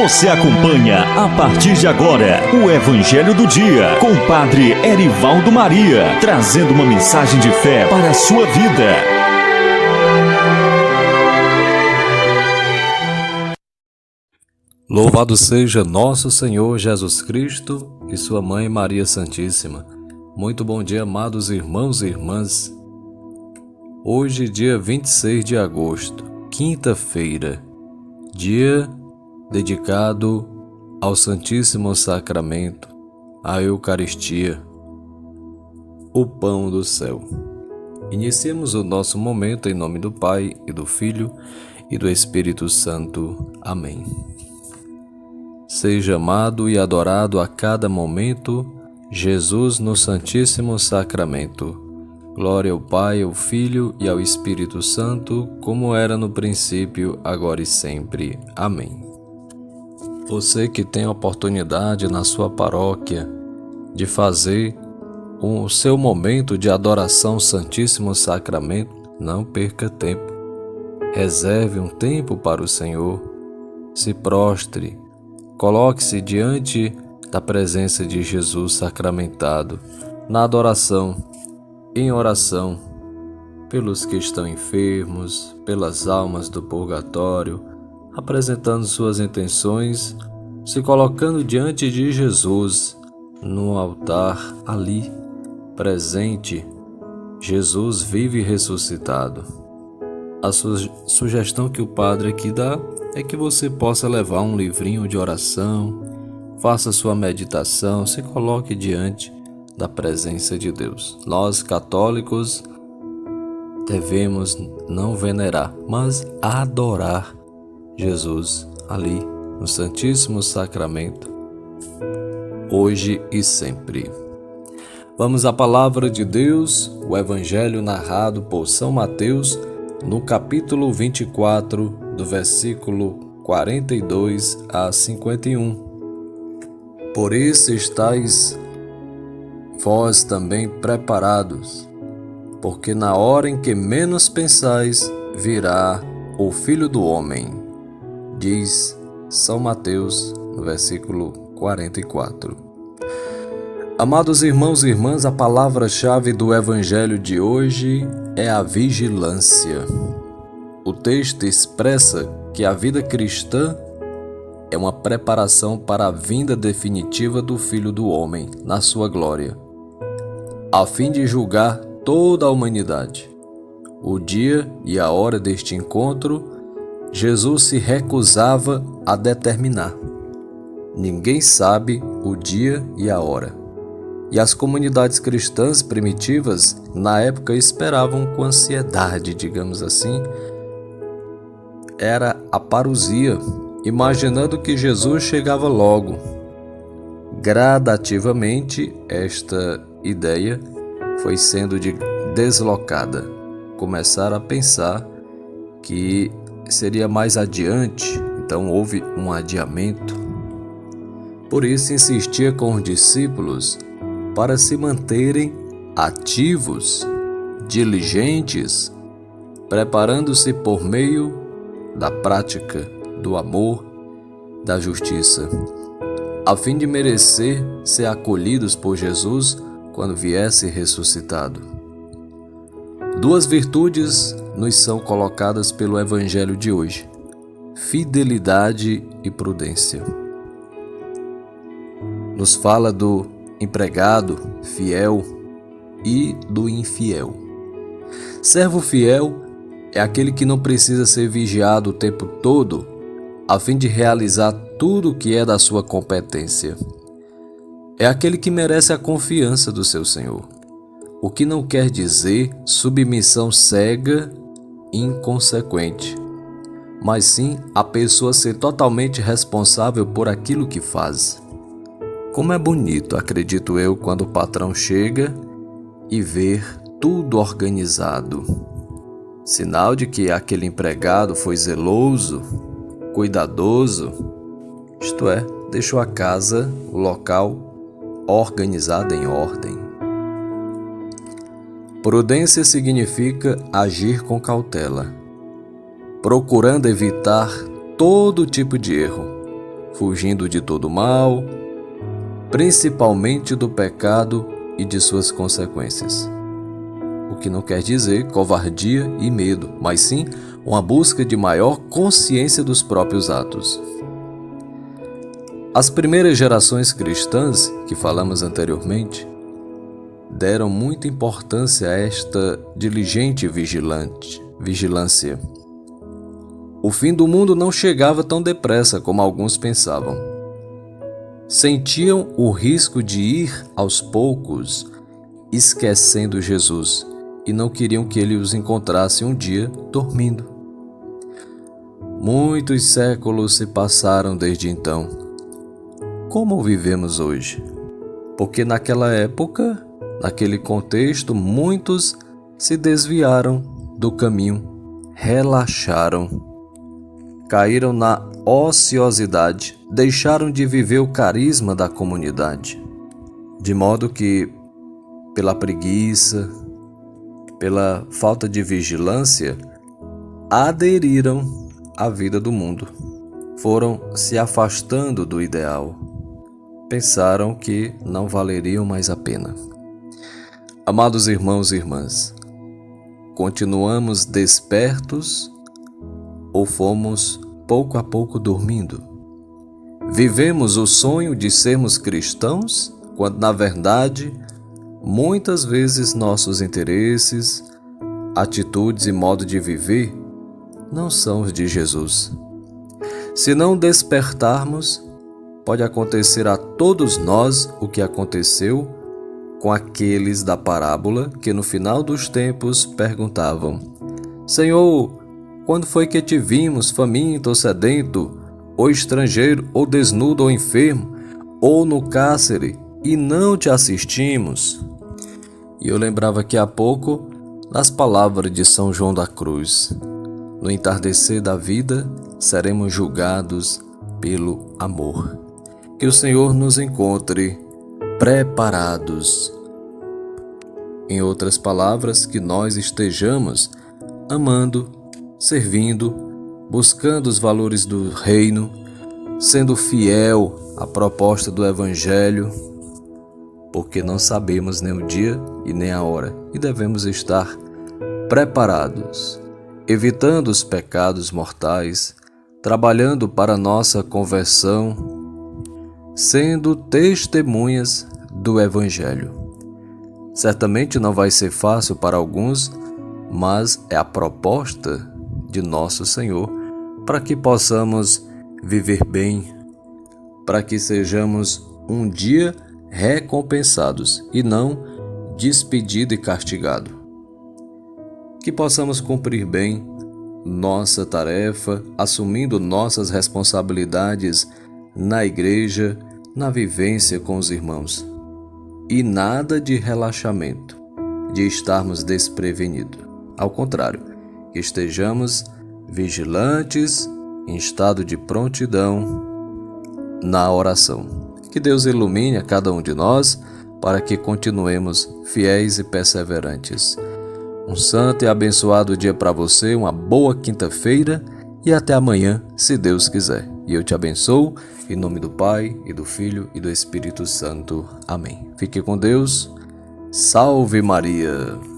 Você acompanha a partir de agora o Evangelho do Dia com o Padre Erivaldo Maria, trazendo uma mensagem de fé para a sua vida. Louvado seja nosso Senhor Jesus Cristo e sua Mãe Maria Santíssima. Muito bom dia, amados irmãos e irmãs. Hoje, dia 26 de agosto, quinta-feira, dia dedicado ao Santíssimo Sacramento, à Eucaristia, o pão do céu. Iniciemos o nosso momento em nome do Pai, e do Filho, e do Espírito Santo. Amém. Seja amado e adorado a cada momento Jesus no Santíssimo Sacramento. Glória ao Pai, ao Filho e ao Espírito Santo, como era no princípio, agora e sempre. Amém. Você que tem a oportunidade na sua paróquia de fazer o seu momento de adoração ao Santíssimo Sacramento, não perca tempo. Reserve um tempo para o Senhor. Se prostre. Coloque-se diante da presença de Jesus sacramentado, na adoração, em oração, pelos que estão enfermos, pelas almas do purgatório, apresentando suas intenções, se colocando diante de Jesus, no altar ali, presente, Jesus vive ressuscitado. A sugestão que o Padre aqui dá é que você possa levar um livrinho de oração, faça sua meditação, se coloque diante da presença de Deus. Nós, católicos, devemos não venerar, mas adorar Jesus ali no Santíssimo Sacramento, hoje e sempre. Vamos à palavra de Deus, o Evangelho narrado por São Mateus, no capítulo 24, do versículo 42 a 51. Por isso estáis vós também preparados, porque na hora em que menos pensais, virá o Filho do Homem, diz São Mateus, no versículo 44. Amados irmãos e irmãs, a palavra-chave do Evangelho de hoje é a vigilância. O texto expressa que a vida cristã é uma preparação para a vinda definitiva do Filho do Homem na sua glória, a fim de julgar toda a humanidade. O dia e a hora deste encontro, Jesus se recusava a determinar. Ninguém sabe o dia e a hora. E as comunidades cristãs primitivas, na época, esperavam com ansiedade, digamos assim, era a parousia, imaginando que Jesus chegava logo. Gradativamente, esta ideia foi sendo deslocada. Começaram a pensar que seria mais adiante, então houve um adiamento. Por isso insistia com os discípulos para se manterem ativos, diligentes, preparando-se por meio da prática do amor, da justiça, a fim de merecer ser acolhidos por Jesus quando viesse ressuscitado. Duas virtudes nos são colocadas pelo Evangelho de hoje: fidelidade e prudência. Nos fala do empregado fiel e do infiel. Servo fiel é aquele que não precisa ser vigiado o tempo todo a fim de realizar tudo o que é da sua competência. É aquele que merece a confiança do seu Senhor, o que não quer dizer submissão cega e inconsequente, mas sim a pessoa ser totalmente responsável por aquilo que faz. Como é bonito, acredito eu, quando o patrão chega e vê tudo organizado. Sinal de que aquele empregado foi zeloso, cuidadoso, isto é, deixou a casa, o local, organizado em ordem. Prudência significa agir com cautela, procurando evitar todo tipo de erro, fugindo de todo mal, principalmente do pecado e de suas consequências. O que não quer dizer covardia e medo, mas sim uma busca de maior consciência dos próprios atos. As primeiras gerações cristãs, que falamos anteriormente, deram muita importância a esta diligente vigilância. O fim do mundo não chegava tão depressa como alguns pensavam. Sentiam o risco de ir aos poucos, esquecendo Jesus, e não queriam que ele os encontrasse um dia dormindo. Muitos séculos se passaram desde então. Como vivemos hoje? Porque naquela época, naquele contexto, muitos se desviaram do caminho, relaxaram, caíram na ociosidade, deixaram de viver o carisma da comunidade, de modo que, pela preguiça, pela falta de vigilância, aderiram à vida do mundo, foram se afastando do ideal, pensaram que não valeriam mais a pena. Amados irmãos e irmãs, continuamos despertos ou fomos pouco a pouco dormindo? Vivemos o sonho de sermos cristãos, quando na verdade, muitas vezes nossos interesses, atitudes e modo de viver não são os de Jesus. Se não despertarmos, pode acontecer a todos nós o que aconteceu com aqueles da parábola que no final dos tempos perguntavam: Senhor, quando foi que te vimos faminto ou sedento, ou estrangeiro, ou desnudo ou enfermo, ou no cárcere, e não te assistimos? E eu lembrava aqui há pouco das palavras de São João da Cruz: no entardecer da vida seremos julgados pelo amor. Que o Senhor nos encontre preparados. Em outras palavras, que nós estejamos amando, servindo, buscando os valores do reino, sendo fiel à proposta do Evangelho, porque não sabemos nem o dia e nem a hora, e devemos estar preparados, evitando os pecados mortais, trabalhando para nossa conversão, sendo testemunhas do Evangelho. Certamente não vai ser fácil para alguns, mas é a proposta de nosso Senhor para que possamos viver bem, para que sejamos um dia recompensados e não despedido e castigado. Que possamos cumprir bem nossa tarefa, assumindo nossas responsabilidades na igreja, na vivência com os irmãos. E nada de relaxamento, de estarmos desprevenidos. Ao contrário, que estejamos vigilantes, em estado de prontidão na oração. Que Deus ilumine a cada um de nós para que continuemos fiéis e perseverantes. Um santo e abençoado dia para você, uma boa quinta-feira e até amanhã, se Deus quiser. E eu te abençoo, em nome do Pai, e do Filho, e do Espírito Santo. Amém. Fique com Deus. Salve Maria!